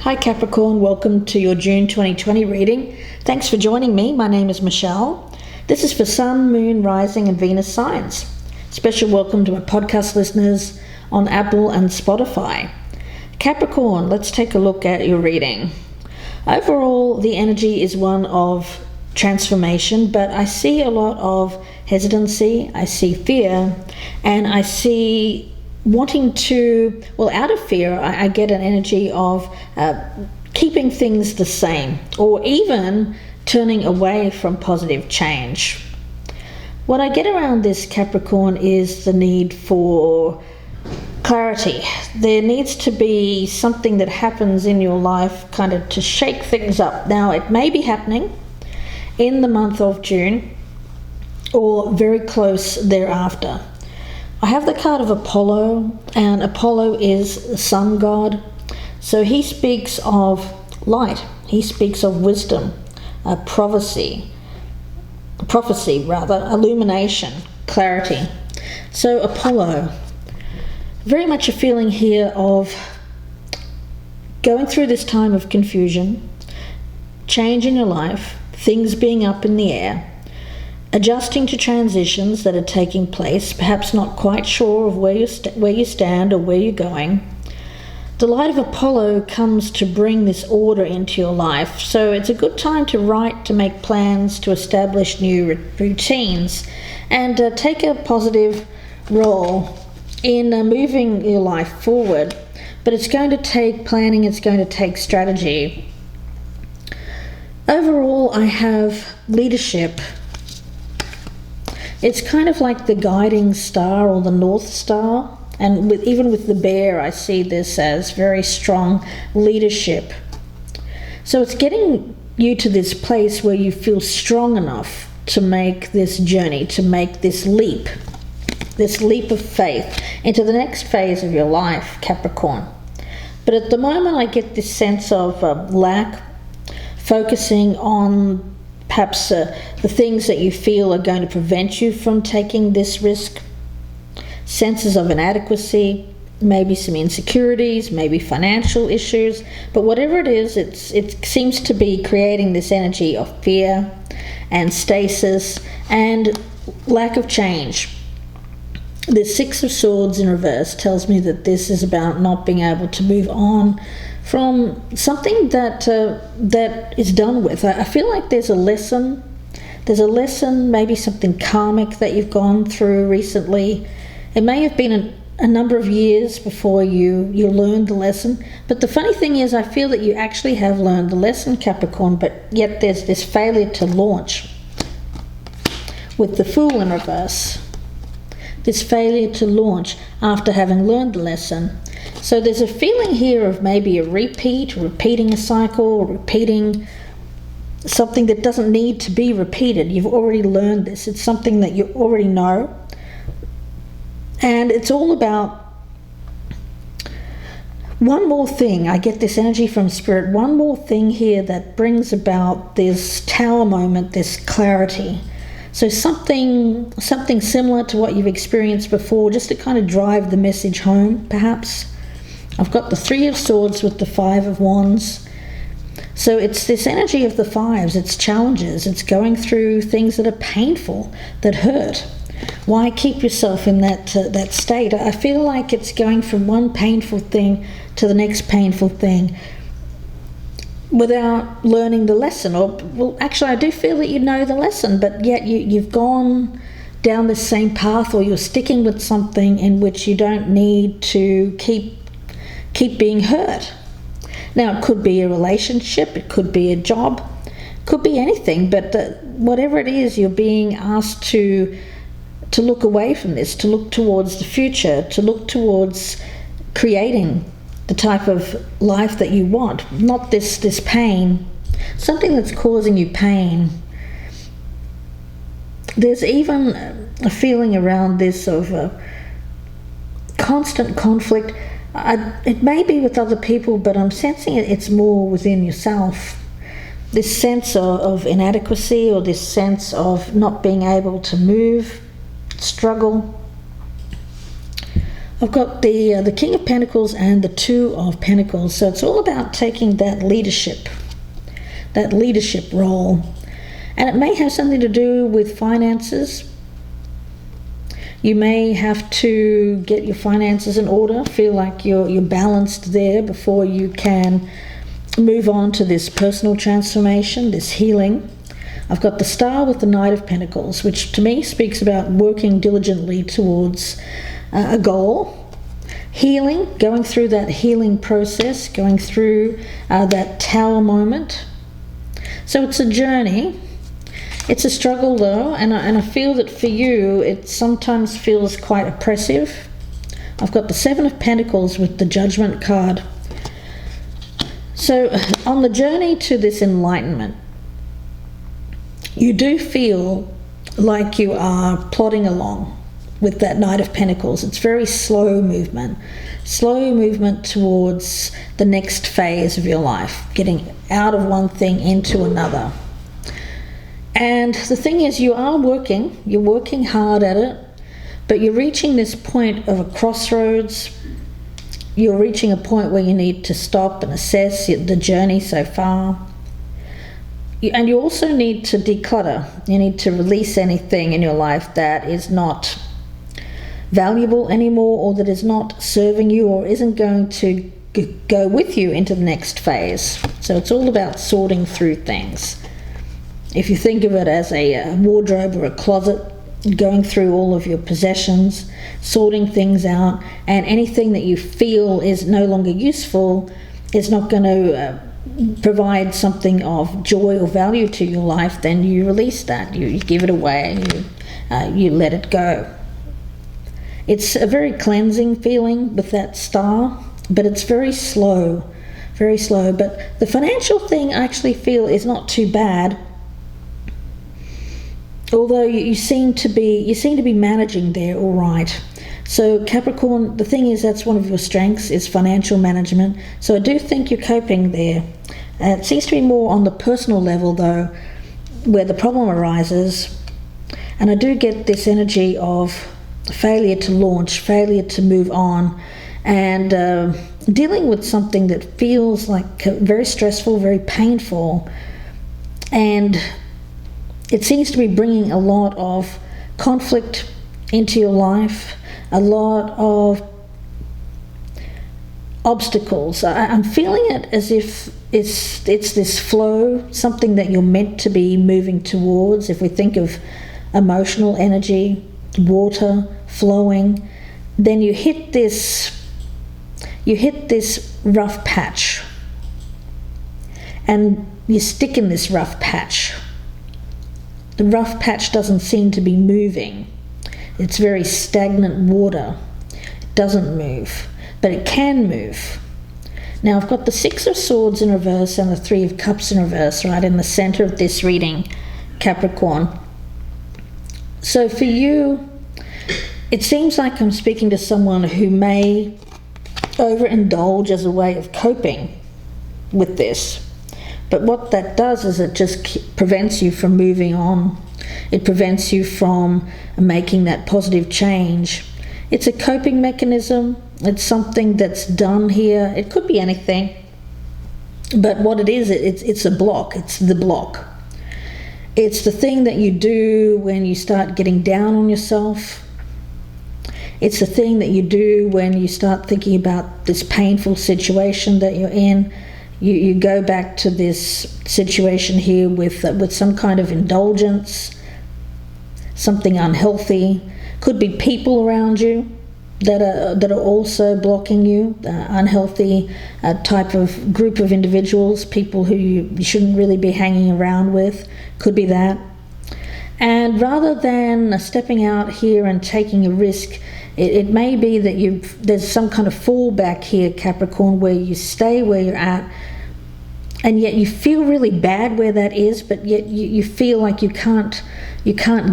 Hi Capricorn, welcome to your June 2020 reading. Thanks for joining me. My name is Michelle. This is for Sun, Moon, Rising and Venus signs. Special welcome to my podcast listeners on Apple and Spotify. Capricorn, let's take a look at your reading. Overall, the energy is one of transformation, but I see a lot of hesitancy, I see fear, and I see wanting to, out of fear, I get an energy of keeping things the same, or even turning away from positive change. What I get around this Capricorn is the need for clarity. There needs to be something that happens in your life kind of to shake things up. Now, it may be happening in the month of June or very close thereafter. I have the card of Apollo, and Apollo is the sun god. So he speaks of light, he speaks of wisdom, prophecy, illumination, clarity. So Apollo, very much a feeling here of going through this time of confusion, change in your life, things being up in the air, adjusting to transitions that are taking place, perhaps not quite sure of where you stand or where you're going. The light of Apollo comes to bring this order into your life. So it's a good time to write, to make plans, to establish new routines, and take a positive role in moving your life forward. But it's going to take planning, it's going to take strategy. Overall, I have leadership. It's kind of like the guiding star or the North Star. And even with the bear, I see this as very strong leadership. So it's getting you to this place where you feel strong enough to make this journey, to make this leap of faith into the next phase of your life, Capricorn. But at the moment, I get this sense of lack, focusing on perhaps the things that you feel are going to prevent you from taking this risk, senses of inadequacy, maybe some insecurities, maybe financial issues, but whatever it is, it seems to be creating this energy of fear and stasis and lack of change. The Six of Swords in reverse tells me that this is about not being able to move on from something that is done with. I feel like there's a lesson, maybe something karmic that you've gone through recently. It may have been a number of years before you learned the lesson, but the funny thing is I feel that you actually have learned the lesson, Capricorn, but yet there's this failure to launch with the Fool in reverse. This failure to launch after having learned the lesson. So there's a feeling here of maybe a repeating a cycle, repeating something that doesn't need to be repeated. You've already learned this. It's something that you already know. And it's all about one more thing. I get this energy from Spirit. One more thing here that brings about this tower moment, this clarity. So something similar to what you've experienced before, just to kind of drive the message home, perhaps. I've got the Three of Swords with the Five of Wands. So it's this energy of the fives, it's challenges, it's going through things that are painful, that hurt. Why keep yourself in that state? I feel like it's going from one painful thing to the next painful thing without learning the lesson. Actually, I do feel that you know the lesson, but yet you've gone down the same path, or you're sticking with something in which you don't need to keep being hurt. Now, it could be a relationship, it could be a job, it could be anything, but whatever it is, you're being asked to look away from this, to look towards the future, to look towards creating the type of life that you want, not this pain, something that's causing you pain. There's even a feeling around this of constant conflict. It may be with other people, but I'm sensing it's more within yourself. This sense of inadequacy, or this sense of not being able to move, struggle. I've got the King of Pentacles and the Two of Pentacles. So it's all about taking that leadership role. And it may have something to do with finances. You may have to get your finances in order, feel like you're balanced there before you can move on to this personal transformation, this healing. I've got the Star with the Knight of Pentacles, which to me speaks about working diligently towards a goal, healing, going through that healing process, going through that Tower moment. So it's a journey. It's a struggle though, and I feel that for you it sometimes feels quite oppressive. I've got the Seven of Pentacles with the Judgment card. So on the journey to this enlightenment, you do feel like you are plodding along with that Knight of Pentacles. It's very slow movement towards the next phase of your life, getting out of one thing into another. And the thing is, you're working hard at it, but you're reaching this point of a crossroads. You're reaching a point where you need to stop and assess the journey so far. And you also need to declutter. You need to release anything in your life that is not valuable anymore, or that is not serving you, or isn't going to go with you into the next phase. So it's all about sorting through things. If you think of it as a wardrobe or a closet, going through all of your possessions, sorting things out, and anything that you feel is no longer useful, is not going to provide something of joy or value to your life, then you release that. You give it away. You let it go. It's a very cleansing feeling with that Star, but it's very slow, very slow. But the financial thing I actually feel is not too bad. Although you seem to be managing there all right. So Capricorn, the thing is, that's one of your strengths, is financial management. So I do think you're coping there. It seems to be more on the personal level though, where the problem arises. And I do get this energy of failure to launch, failure to move on, and dealing with something that feels like very stressful, very painful. And it seems to be bringing a lot of conflict into your life, a lot of obstacles. I'm feeling it as if it's this flow, something that you're meant to be moving towards. If we think of emotional energy, water flowing, then you hit this rough patch, and you stick in this rough patch. The rough patch doesn't seem to be moving. It's very stagnant water. It doesn't move, but it can move. Now I've got the Six of Swords in reverse and the Three of Cups in reverse right in the center of this reading, Capricorn. So for you, it seems like I'm speaking to someone who may overindulge as a way of coping with this. But what that does is it just prevents you from moving on. It prevents you from making that positive change. It's a coping mechanism. It's something that's done here. It could be anything. But what it is, it's a block. It's the block. It's the thing that you do when you start getting down on yourself. It's the thing that you do when you start thinking about this painful situation that you're in. You go back to this situation here with some kind of indulgence, something unhealthy. Could be people around you that are also blocking you, unhealthy type of group of individuals, people who you shouldn't really be hanging around with. Could be that. And rather than stepping out here and taking a risk, it may be that there's some kind of fallback here, Capricorn, where you stay where you're at, and yet you feel really bad where that is, but yet you feel like you can't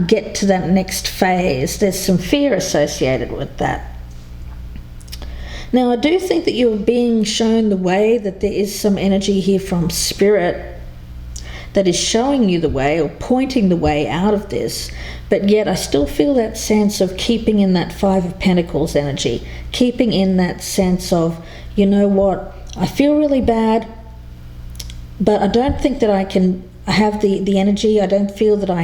get to that next phase. There's some fear associated with that. Now I do think that you're being shown the way, that there is some energy here from Spirit that is showing you the way or pointing the way out of this. But yet I still feel that sense of keeping in that Five of Pentacles energy, keeping in that sense of, you know what, I feel really bad, but I don't think that I can have the energy. I don't feel that I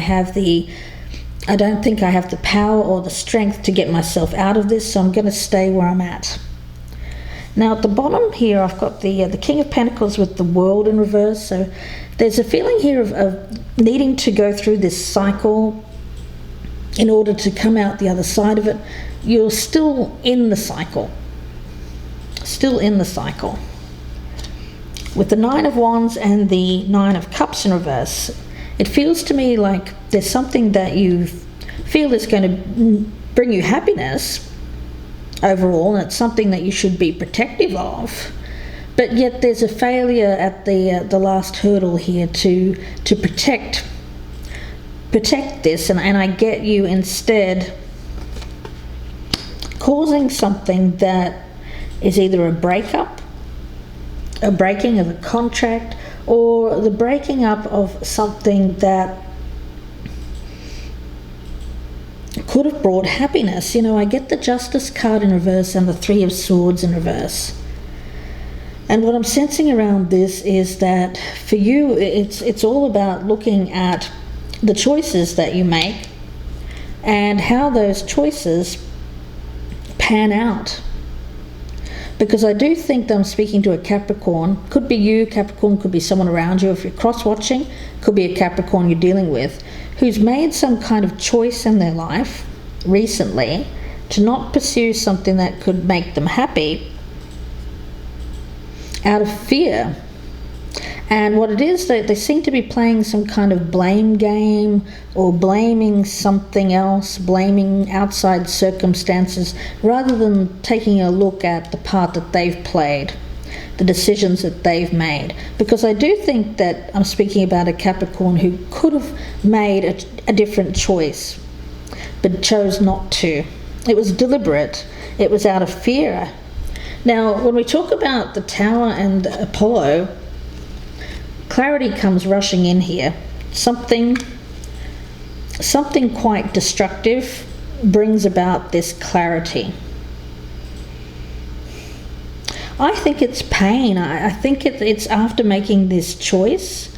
don't think I have the power or the strength to get myself out of this, so I'm going to stay where I'm at. Now at the bottom here, I've got the King of Pentacles with the World in reverse. So there's a feeling here of needing to go through this cycle in order to come out the other side of it. You're still in the cycle. Still in the cycle. With the Nine of Wands and the Nine of Cups in reverse, it feels to me like there's something that you feel is going to bring you happiness overall, and it's something that you should be protective of, but yet there's a failure at the last hurdle here to protect this, and I get you instead causing something that is either a breakup, a breaking of a contract, or the breaking up of something that could have brought happiness. You know, I get the Justice card in reverse and the Three of Swords in reverse. And what I'm sensing around this is that for you, it's all about looking at the choices that you make and how those choices pan out. Because I do think that I'm speaking to a Capricorn. Could be you, Capricorn, could be someone around you. If you're cross-watching, could be a Capricorn you're dealing with, who's made some kind of choice in their life recently to not pursue something that could make them happy out of fear. And what it is, they seem to be playing some kind of blame game or blaming something else, blaming outside circumstances, rather than taking a look at the part that they've played, the decisions that they've made. Because I do think that I'm speaking about a Capricorn who could have made a different choice, but chose not to. It was deliberate. It was out of fear. Now, when we talk about the Tower and Apollo, clarity comes rushing in here. Something quite destructive brings about this clarity. I think it's pain. I think it's after making this choice.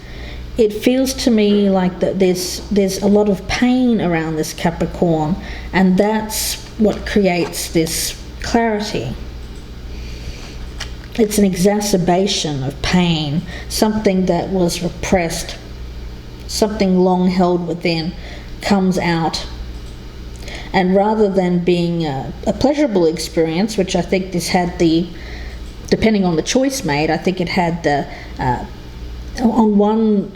It feels to me like that there's a lot of pain around this Capricorn, and that's what creates this clarity. It's an exacerbation of pain, something that was repressed, something long held within comes out. And rather than being a pleasurable experience, which I think this had depending on the choice made, I think it had on one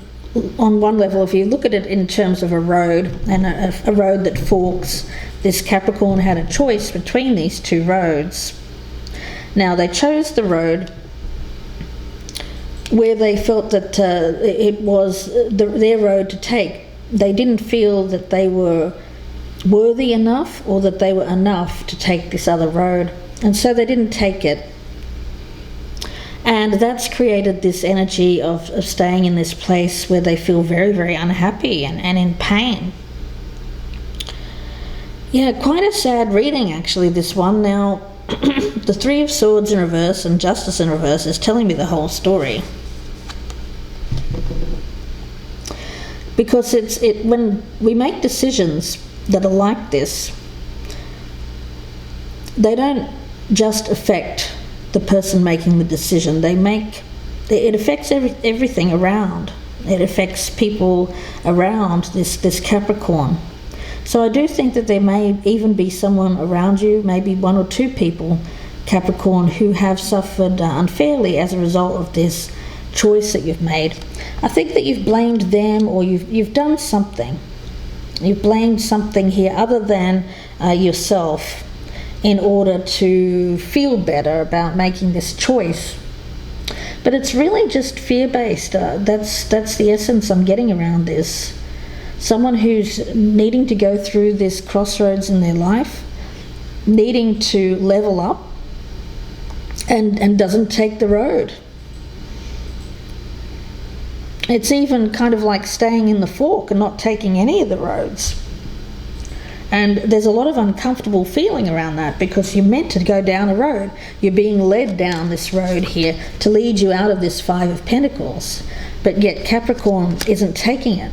level, if you look at it in terms of a road and a road that forks, this Capricorn had a choice between these two roads. Now, they chose the road where they felt that it was their road to take. They didn't feel that they were worthy enough or that they were enough to take this other road, and so they didn't take it. And that's created this energy of staying in this place where they feel very, very unhappy and in pain. Yeah, quite a sad reading, actually, this one. Now, the Three of Swords in reverse and Justice in reverse is telling me the whole story. Because when we make decisions that are like this, they don't just affect the person making the decision. It affects everything around. It affects people around this Capricorn. So I do think that there may even be someone around you, maybe one or two people, Capricorn, who have suffered unfairly as a result of this choice that you've made. I think that you've blamed them, or you've done something. You've blamed something here other than yourself in order to feel better about making this choice. But it's really just fear-based. That's the essence I'm getting around this. Someone who's needing to go through this crossroads in their life, needing to level up, and doesn't take the road. It's even kind of like staying in the fork and not taking any of the roads. And there's a lot of uncomfortable feeling around that, because you're meant to go down a road. You're being led down this road here to lead you out of this Five of Pentacles. But yet Capricorn isn't taking it.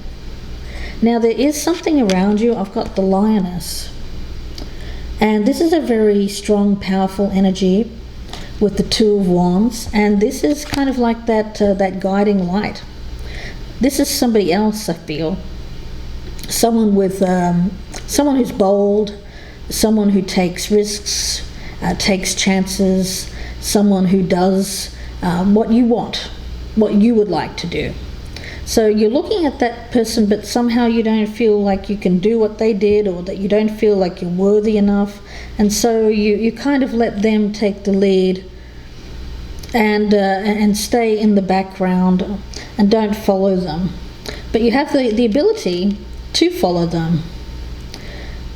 Now there is something around you. I've got the Lioness. And this is a very strong, powerful energy with the Two of Wands. And this is kind of like that guiding light. This is somebody else, I feel. Someone who's bold, someone who takes risks, takes chances, someone who does what you want, what you would like to do. So you're looking at that person, but somehow you don't feel like you can do what they did, or that you don't feel like you're worthy enough. And so you kind of let them take the lead and stay in the background and don't follow them. But you have the ability to follow them.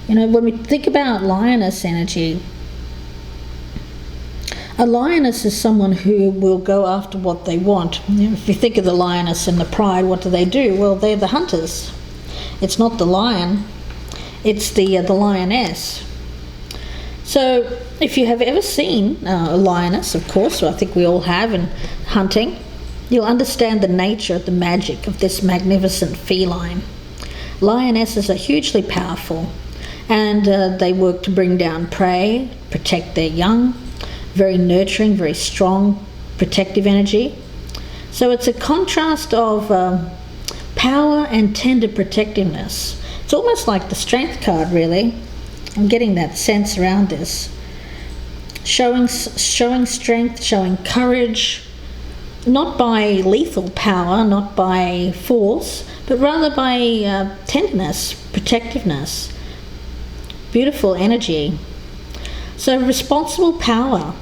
You know, when we think about Lioness energy, a lioness is someone who will go after what they want. You know, if you think of the lioness and the pride, what do? Well, they're the hunters. It's not the lion, it's the lioness. So if you have ever seen a lioness, of course, I think we all have in hunting, you'll understand the nature, the magic of this magnificent feline. Lionesses are hugely powerful, and they work to bring down prey, protect their young. Very nurturing, very strong, protective energy. So it's a contrast of power and tender protectiveness. It's almost like the Strength card, really. I'm getting that sense around this. Showing strength, showing courage, not by lethal power, not by force, but rather by tenderness, protectiveness. Beautiful energy. So responsible power,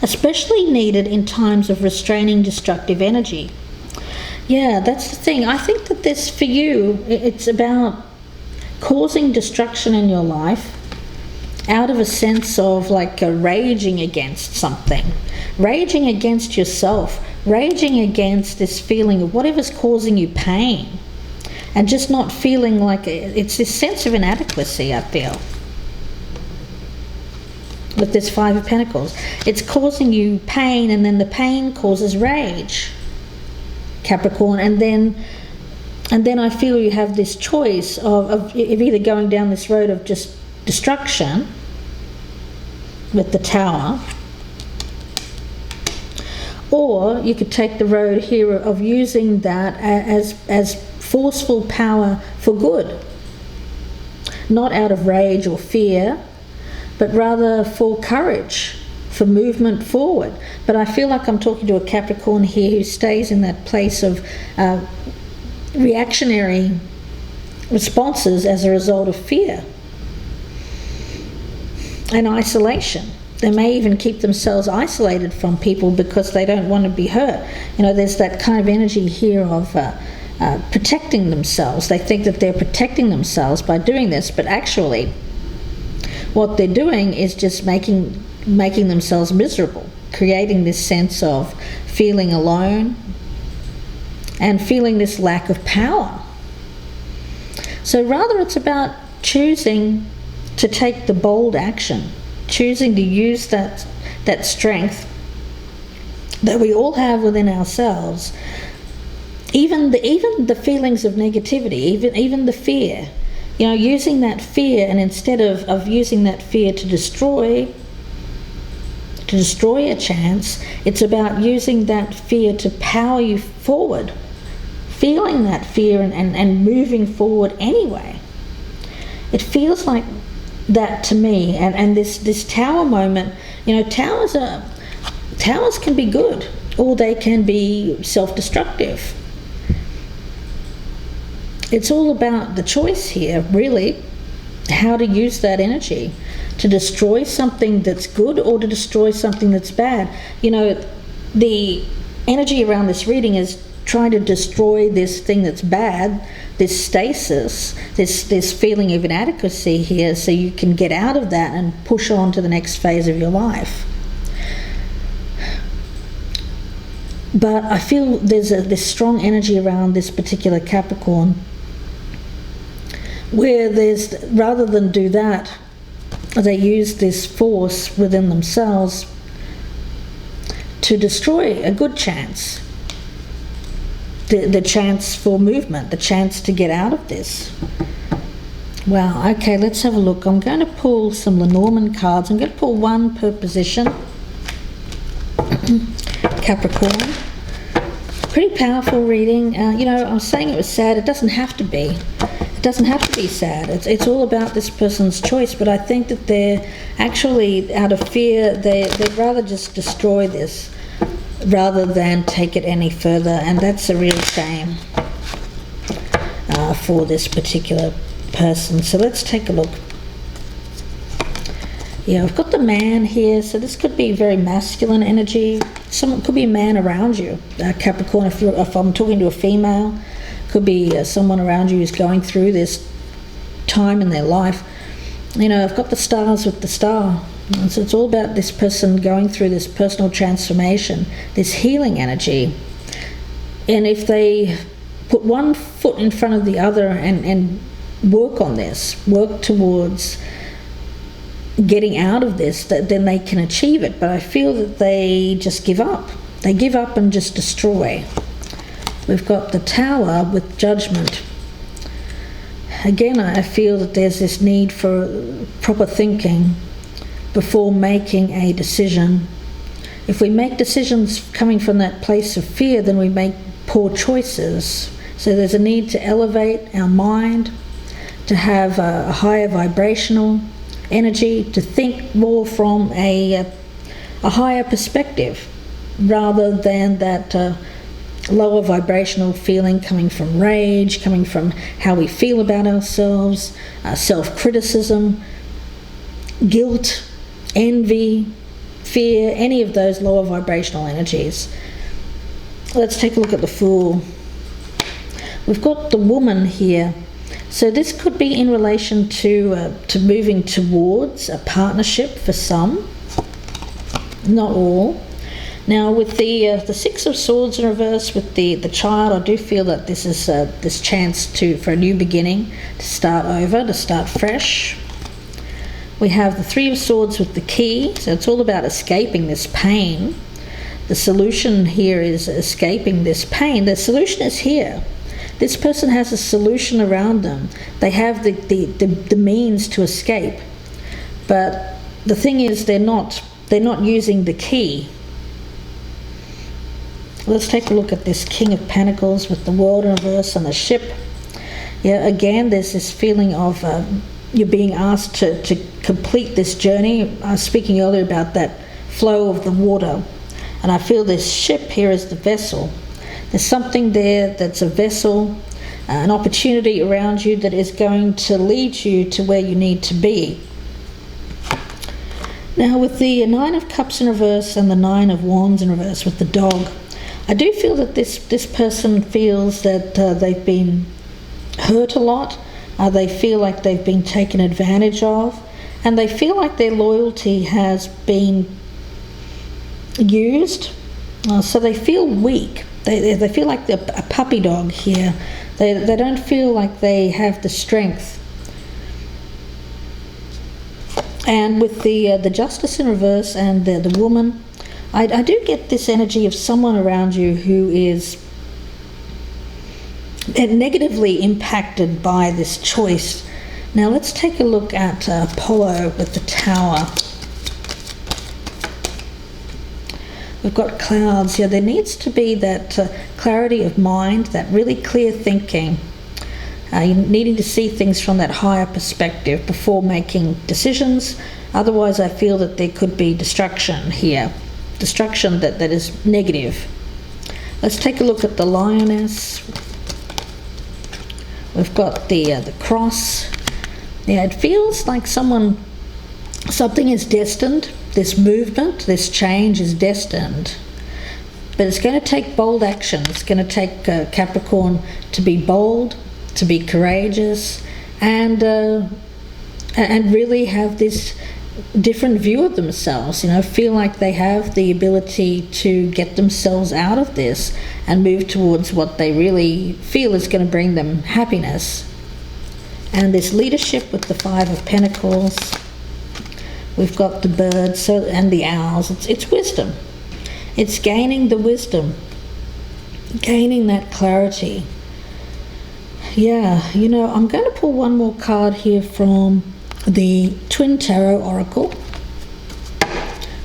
especially needed in times of restraining destructive energy. Yeah, that's the thing. I think that this, for you, it's about causing destruction in your life out of a sense of like raging against something, raging against yourself, raging against this feeling of whatever's causing you pain. And just not feeling like it's this sense of inadequacy, I feel. With this Five of Pentacles, it's causing you pain, and then the pain causes rage, Capricorn. And then I feel you have this choice of either going down this road of just destruction with the Tower, or you could take the road here of using that as forceful power for good, not out of rage or fear, but rather for courage, for movement forward. But I feel like I'm talking to a Capricorn here who stays in that place of reactionary responses as a result of fear and isolation. They may even keep themselves isolated from people because they don't want to be hurt. You know, there's that kind of energy here of protecting themselves. They think that they're protecting themselves by doing this, but actually what they're doing is just making themselves miserable, creating this sense of feeling alone and feeling this lack of power. So rather it's about choosing to take the bold action, choosing to use that strength that we all have within ourselves, even the feelings of negativity, even the fear. You know, using that fear, and instead of using that fear to destroy a chance, it's about using that fear to power you forward, feeling that fear and moving forward anyway. It feels like that to me. And this Tower moment, you know, towers can be good, or they can be self-destructive. It's all about the choice here, really, how to use that energy to destroy something that's good or to destroy something that's bad. You know, the energy around this reading is trying to destroy this thing that's bad, this stasis, this feeling of inadequacy here, so you can get out of that and push on to the next phase of your life. But I feel there's this strong energy around this particular Capricorn, where rather than do that, they use this force within themselves to destroy a good chance, the chance for movement, the chance to get out of this. Wow, okay, let's have a look. I'm going to pull some Lenormand cards. I'm going to pull one per position. Capricorn. Pretty powerful reading. I was saying it was sad. It doesn't have to be. It doesn't have to be sad. It's all about this person's choice, but I think that they're actually, out of fear, they'd rather just destroy this rather than take it any further, and that's a real shame for this particular person. So let's take a look. Yeah, I've got the man here, so this could be very masculine energy. Someone could be a man around you, Capricorn. If I'm talking to a female, could be someone around you who's going through this time in their life. I've got the stars with the star. So it's all about this person going through this personal transformation, this healing energy. And if they put one foot in front of the other and work on this, work towards getting out of this, then they can achieve it. But I feel that they just give up. They give up and just destroy. We've got the Tower with Judgment. Again, I feel that there's this need for proper thinking before making a decision. If we make decisions coming from that place of fear, then we make poor choices. So there's a need to elevate our mind, to have a higher vibrational energy, to think more from a higher perspective rather than that lower vibrational feeling coming from rage, coming from how we feel about ourselves, self-criticism, guilt, envy, fear, any of those lower vibrational energies. Let's take a look at the Fool. We've got the Woman here. So this could be in relation to moving towards a partnership for some, not all. Now with the Six of Swords in reverse with the Child, I do feel that this is this chance for a new beginning, to start over, to start fresh. We have the Three of Swords with the Key, so it's all about escaping this pain. The solution here is escaping this pain. The solution is here. This person has a solution around them. They have the means to escape. But the thing is, they're not using the key. Let's take a look at this King of Pentacles with the World in reverse and the Ship. Yeah, again, there's this feeling of you're being asked to complete this journey. I was speaking earlier about that flow of the water. And I feel this ship here is the vessel. There's something there that's a vessel, an opportunity around you that is going to lead you to where you need to be. Now with the Nine of Cups in reverse and the Nine of Wands in reverse with the Dog, I do feel that this person feels that they've been hurt a lot. They feel like they've been taken advantage of, and they feel like their loyalty has been used. So they feel weak. They feel like a puppy dog here. They don't feel like they have the strength. And with the Justice in reverse and the Woman, I do get this energy of someone around you who is negatively impacted by this choice. Now let's take a look at Apollo with the Tower. We've got clouds. Yeah, there needs to be that clarity of mind, that really clear thinking. You're needing to see things from that higher perspective before making decisions. Otherwise, I feel that there could be destruction here. Destruction that is negative. Let's take a look at the Lioness. We've got the Cross. Yeah, it feels like something is destined. This movement, this change is destined. But it's going to take bold action. It's going to take Capricorn to be bold, to be courageous, and really have this different view of themselves, feel like they have the ability to get themselves out of this and move towards what they really feel is going to bring them happiness. And this leadership with the Five of Pentacles, we've got the birds and the owls. It's wisdom. It's gaining the wisdom, gaining that clarity. Yeah, I'm going to pull one more card here from the Twin Tarot Oracle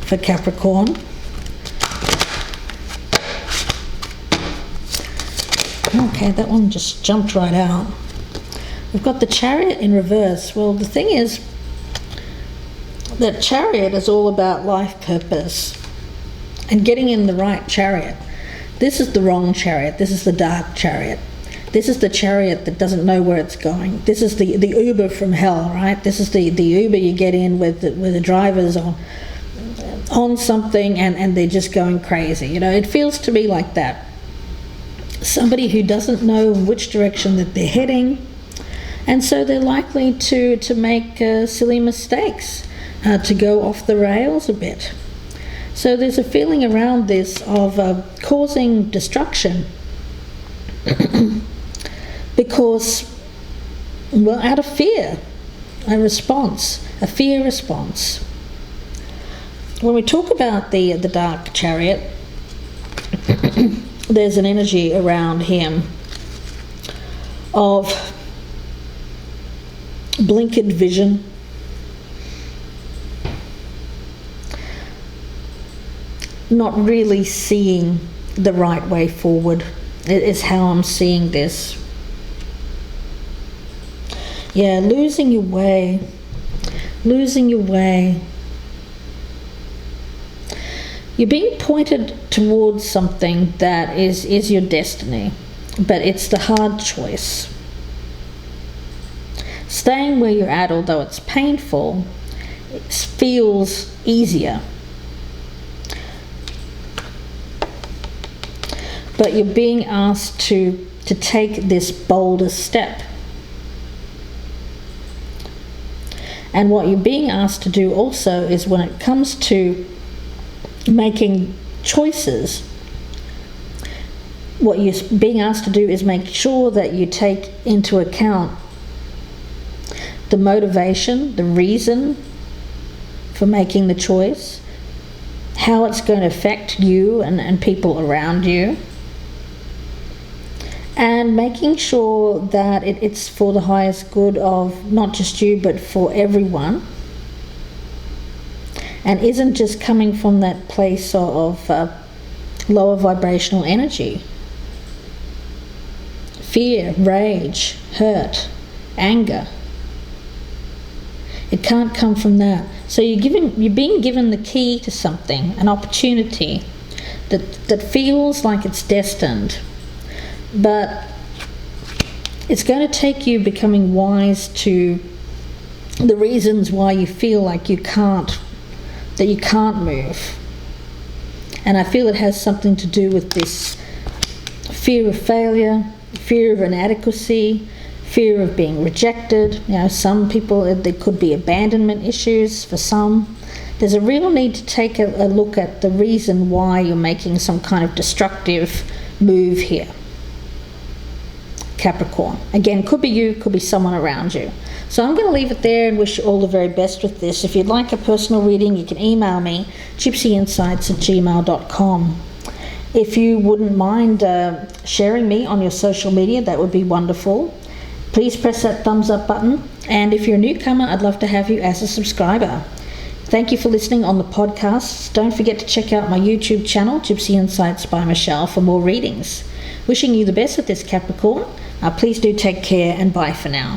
for Capricorn. Okay, that one just jumped right out. We've got the Chariot in reverse. Well, the thing is that Chariot is all about life purpose and getting in the right chariot. This is the wrong chariot. This is the dark chariot. This is the chariot that doesn't know where it's going. This is the Uber from hell, right? This is the Uber you get in with the drivers on something and they're just going crazy. It feels to me like that. Somebody who doesn't know which direction that they're heading, and so they're likely to make silly mistakes, to go off the rails a bit. So there's a feeling around this of causing destruction because, well, out of fear, a fear response. When we talk about the dark chariot, there's an energy around him of blinkered vision, not really seeing the right way forward. It is how I'm seeing this. Yeah, losing your way. You're being pointed towards something that is your destiny, but it's the hard choice. Staying where you're at, although it's painful, it feels easier. But you're being asked to take this bolder step. And what you're being asked to do also is, when it comes to making choices, what you're being asked to do is make sure that you take into account the motivation, the reason for making the choice, how it's going to affect you and people around you, and making sure that it's for the highest good of not just you but for everyone, and isn't just coming from that place of lower vibrational energy. Fear, rage, hurt, anger. It can't come from that. So you're being given the key to something, an opportunity that feels like it's destined. But it's going to take you becoming wise to the reasons why you feel like you can't move. And I feel it has something to do with this fear of failure, fear of inadequacy, fear of being rejected. Some people, there could be abandonment issues for some. There's a real need to take a look at the reason why you're making some kind of destructive move here. Capricorn. Again, could be you, could be someone around you. So I'm going to leave it there and wish you all the very best with this. If you'd like a personal reading, you can email me, gypsyinsights@gmail.com. If you wouldn't mind sharing me on your social media, that would be wonderful. Please press that thumbs up button. And if you're a newcomer, I'd love to have you as a subscriber. Thank you for listening on the podcast. Don't forget to check out my YouTube channel, Gypsy Insights by Michelle, for more readings. Wishing you the best with this, Capricorn. Please do take care, and bye for now.